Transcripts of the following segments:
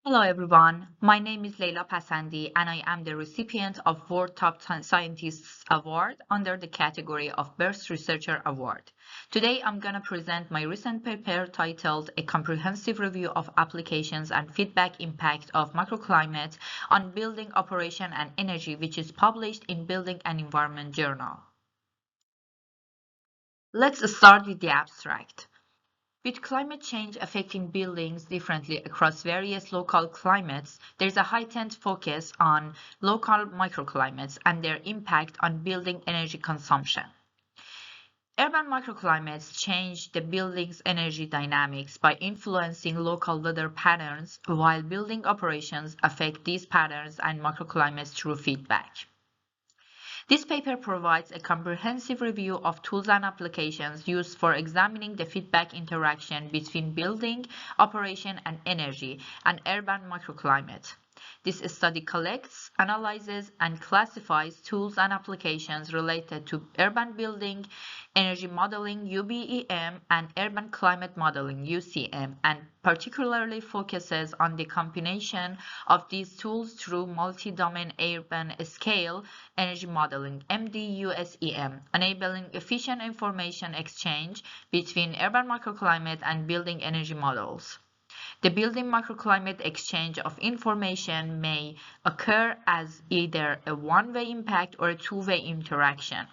Hello everyone, my name is Leila Pasandi and I am the recipient of World Top Scientists Award under the category of Best Researcher Award. Today I'm going to present my recent paper titled A Comprehensive Review of Applications and Feedback Impact of Microclimate on Building Operation and Energy, which is published in Building and Environment Journal. Let's start with the abstract. With climate change affecting buildings differently across various local climates, there is a heightened focus on local microclimates and their impact on building energy consumption. Urban microclimates change the building's energy dynamics by influencing local weather patterns, while building operations affect these patterns and microclimates through feedback. This paper provides a comprehensive review of tools and applications used for examining the feedback interaction between building, operation, and energy and urban microclimate. This study collects, analyzes, and classifies tools and applications related to urban building, energy modeling (UBEM), and urban climate modeling (UCM), and particularly focuses on the combination of these tools through multi-domain urban scale energy modeling (MDUSEM), enabling efficient information exchange between urban microclimate and building energy models. The building microclimate exchange of information may occur as either a one-way impact or a two-way interaction,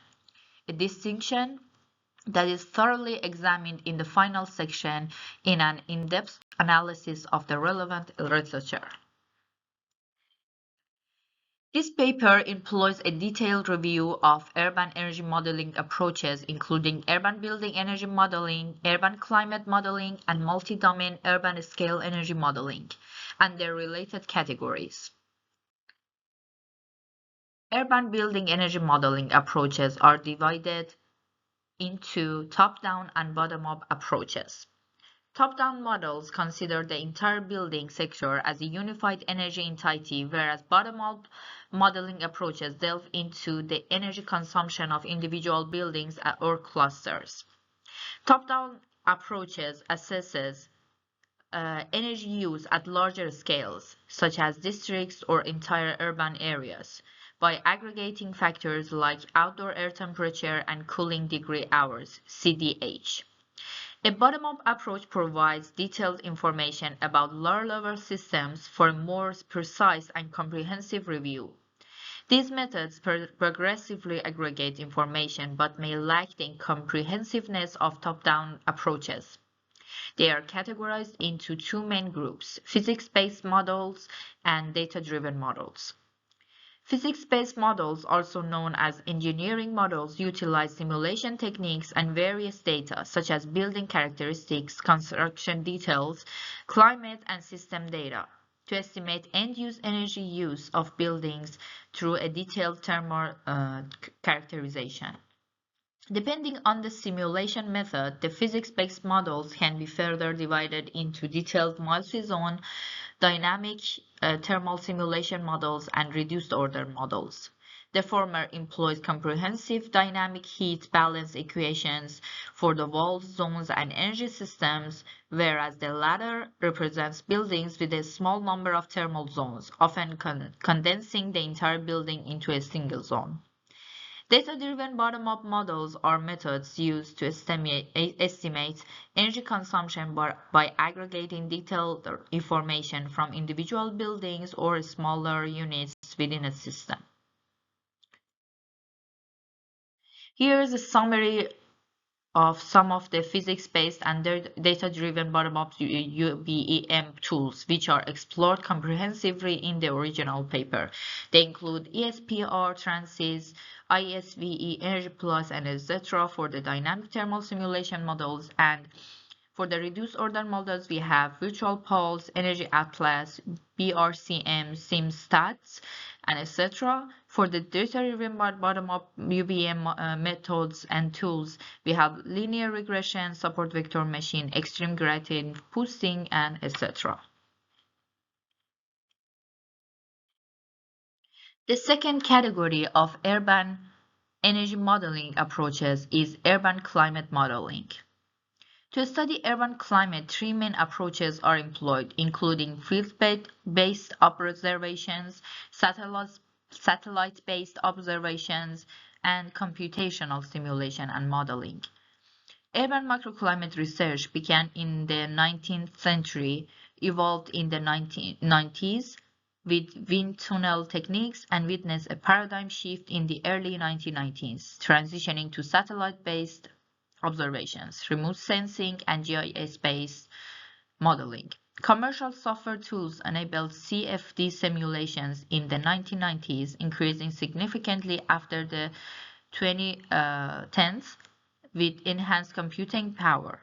a distinction that is thoroughly examined in the final section in an in-depth analysis of the relevant literature. This paper employs a detailed review of urban energy modeling approaches, including urban building energy modeling, urban climate modeling, and multi-domain urban scale energy modeling, and their related categories. Urban building energy modeling approaches are divided into top-down and bottom-up approaches. Top-down models consider the entire building sector as a unified energy entity, whereas bottom-up modeling approaches delve into the energy consumption of individual buildings or clusters. Top-down approaches assesses energy use at larger scales, such as districts or entire urban areas, by aggregating factors like outdoor air temperature and cooling degree hours, CDH. A bottom-up approach provides detailed information about lower-level systems for a more precise and comprehensive review. These methods progressively aggregate information but may lack the comprehensiveness of top-down approaches. They are categorized into two main groups: physics-based models and data-driven models. Physics-based models, also known as engineering models, utilize simulation techniques and various data, such as building characteristics, construction details, climate, and system data, to estimate end-use energy use of buildings through a detailed thermal characterization. Depending on the simulation method, the physics-based models can be further divided into detailed multi-zone, dynamic thermal simulation models, and reduced order models. The former employs comprehensive dynamic heat balance equations for the walls, zones, and energy systems, whereas the latter represents buildings with a small number of thermal zones, often condensing the entire building into a single zone. Data-driven bottom-up models are methods used to estimate energy consumption by aggregating detailed information from individual buildings or smaller units within a system. Here is a summary of some of the physics-based and data-driven bottom-up UBEM tools, which are explored comprehensively in the original paper. They include ESPR, TRANSIS, ISVE, Energy Plus, and etc. for the dynamic thermal simulation models, and for the reduced order models, we have Virtual Pulse, Energy Atlas, BRCM, SimStats, and etc. For the data-driven bottom-up UBM methods and tools, we have linear regression, support vector machine, extreme gradient boosting, and etc. The second category of urban energy modeling approaches is urban climate modeling. To study urban climate, three main approaches are employed, including field-based observations, satellite-based observations, and computational simulation and modeling. Urban microclimate research began in the 19th century, evolved in the 1990s with wind tunnel techniques, and witnessed a paradigm shift in the early 1990s, transitioning to satellite-based observations, remote sensing, and GIS-based modeling. Commercial software tools enabled CFD simulations in the 1990s, increasing significantly after the 2010s with enhanced computing power.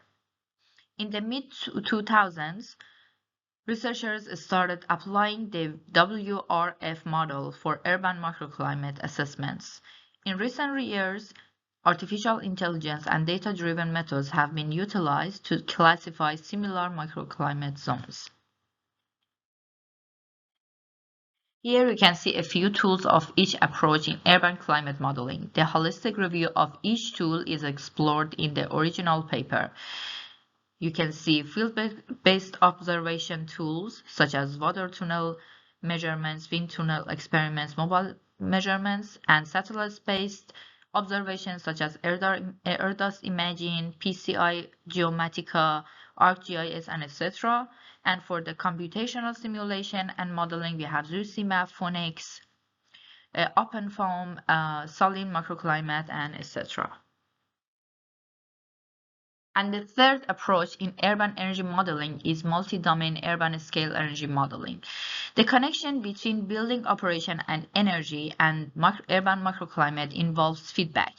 In the mid-2000s, researchers started applying the WRF model for urban microclimate assessments. In recent years, artificial intelligence and data-driven methods have been utilized to classify similar microclimate zones. Here you can see a few tools of each approach in urban climate modeling. The holistic review of each tool is explored in the original paper. You can see field-based observation tools such as water tunnel measurements, wind tunnel experiments, mobile measurements, and satellite-based observations such as ERDAS Imagine, PCI Geomatica, ArcGIS, and etc. And for the computational simulation and modeling, we have ZooCMap, Phoenix, OpenFOAM, Saline Microclimate, and etc. And the third approach in urban energy modeling is multi-domain urban scale energy modeling. The connection between building operation and energy and urban microclimate involves feedback.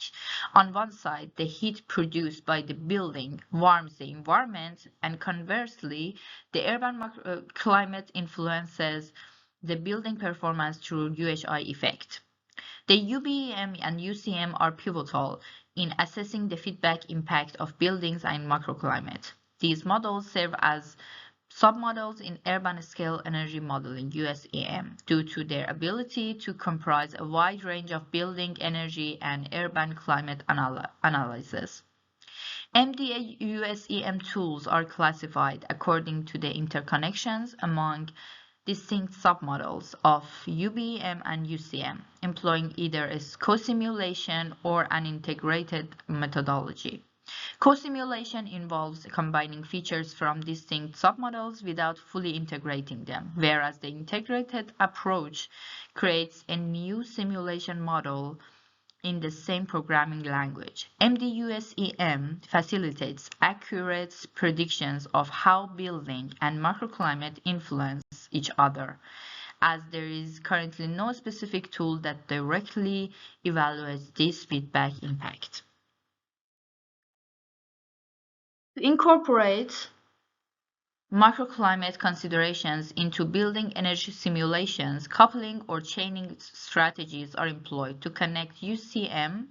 On one side, the heat produced by the building warms the environment, and conversely, the urban climate influences the building performance through UHI effect. The UBEM and UCM are pivotal in assessing the feedback impact of buildings and microclimate. These models serve as submodels in urban scale energy modeling (USEM) due to their ability to comprise a wide range of building energy and urban climate analysis. MDA USEM tools are classified according to the interconnections among distinct submodels of UBM and UCM, employing either a co-simulation or an integrated methodology. Co-simulation involves combining features from distinct submodels without fully integrating them, whereas the integrated approach creates a new simulation model in the same programming language. MDUSEM facilitates accurate predictions of how building and microclimate influence each other, as there is currently no specific tool that directly evaluates this feedback impact. To incorporate microclimate considerations into building energy simulations, coupling or chaining strategies are employed to connect UCM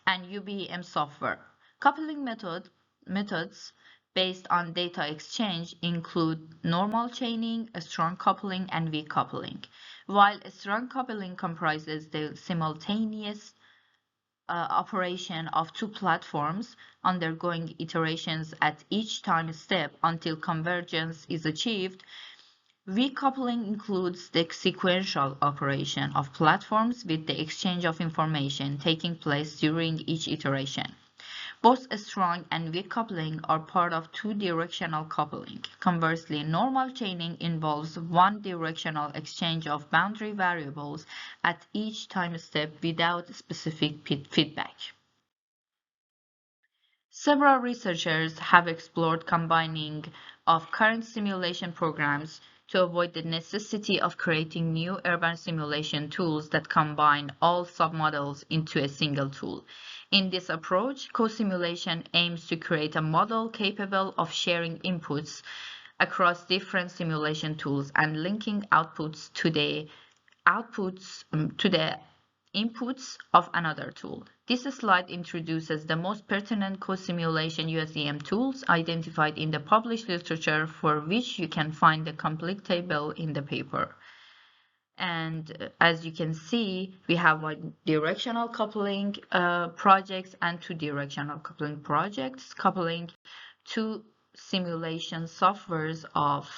and UBM software. Coupling methods based on data exchange include normal chaining, a strong coupling, and weak coupling. While a strong coupling comprises the simultaneous operation of two platforms undergoing iterations at each time step until convergence is achieved, weak coupling includes the sequential operation of platforms with the exchange of information taking place during each iteration. Both strong and weak coupling are part of two-directional coupling. Conversely, normal chaining involves one-directional exchange of boundary variables at each time step without specific feedback. Several researchers have explored combining of current simulation programs to avoid the necessity of creating new urban simulation tools that combine all submodels into a single tool. In this approach, co-simulation aims to create a model capable of sharing inputs across different simulation tools and linking outputs to the inputs of another tool. This slide introduces the most pertinent co-simulation USEM tools identified in the published literature, for which you can find the complete table in the paper. And as you can see, we have one directional coupling projects and two directional coupling projects, coupling two simulation softwares of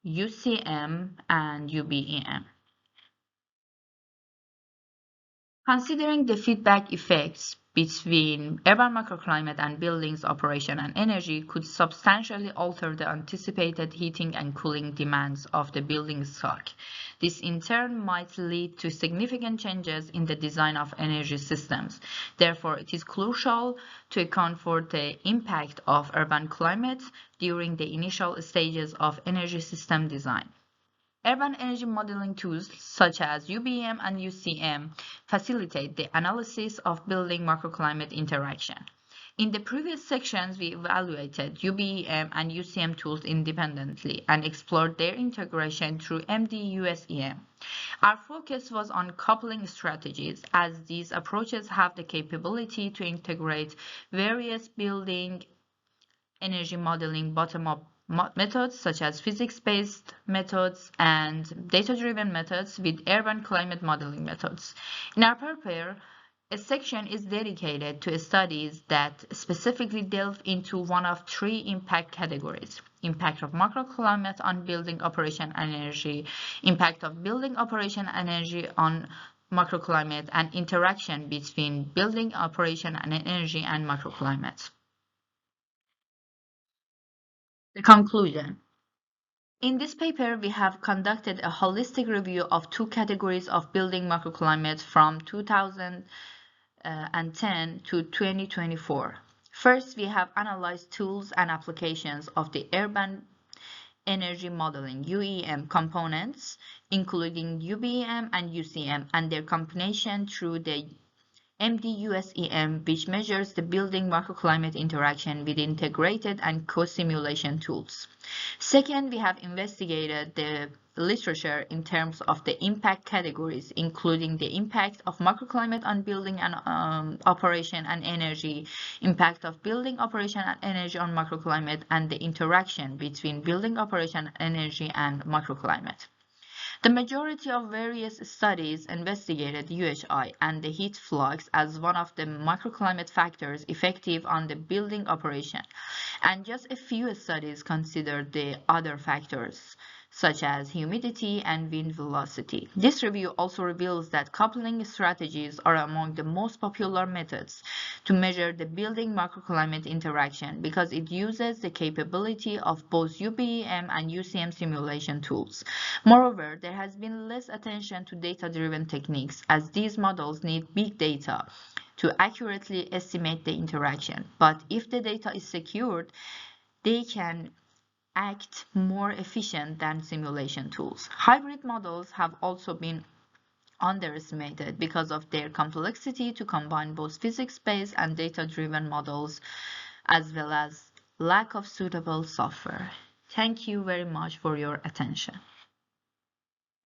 UCM and UBEM. Considering the feedback effects between urban microclimate and buildings operation and energy could substantially alter the anticipated heating and cooling demands of the building stock. This in turn might lead to significant changes in the design of energy systems. Therefore, it is crucial to account for the impact of urban climate during the initial stages of energy system design. Urban energy modeling tools such as UBM and UCM facilitate the analysis of building microclimate interaction. In the previous sections, we evaluated UBM and UCM tools independently and explored their integration through MDUSEM. Our focus was on coupling strategies, as these approaches have the capability to integrate various building energy modeling bottom-up methods such as physics-based methods and data-driven methods with urban climate modeling methods. In our paper, a section is dedicated to studies that specifically delve into one of three impact categories: impact of microclimate on building operation and energy, impact of building operation and energy on microclimate, and interaction between building operation and energy and microclimate. The conclusion. In this paper, we have conducted a holistic review of two categories of building microclimate from 2010 to 2024. First, we have analyzed tools and applications of the urban energy modeling UEM components, including UBEM and UCM, and their combination through the MDUSEM, which measures the building microclimate interaction with integrated and co-simulation tools. Second, we have investigated the literature in terms of the impact categories, including the impact of microclimate on building and operation and energy, impact of building operation and energy on microclimate, and the interaction between building operation, energy, and microclimate. The majority of various studies investigated UHI and the heat flux as one of the microclimate factors effective on the building operation, and just a few studies considered the other factors, such as humidity and wind velocity. This review also reveals that coupling strategies are among the most popular methods to measure the building microclimate interaction because it uses the capability of both UBEM and UCM simulation tools. Moreover, there has been less attention to data-driven techniques, as these models need big data to accurately estimate the interaction. But if the data is secured, they can act more efficient than simulation tools. Hybrid models have also been underestimated because of their complexity to combine both physics-based and data-driven models, as well as lack of suitable software. Thank you very much for your attention.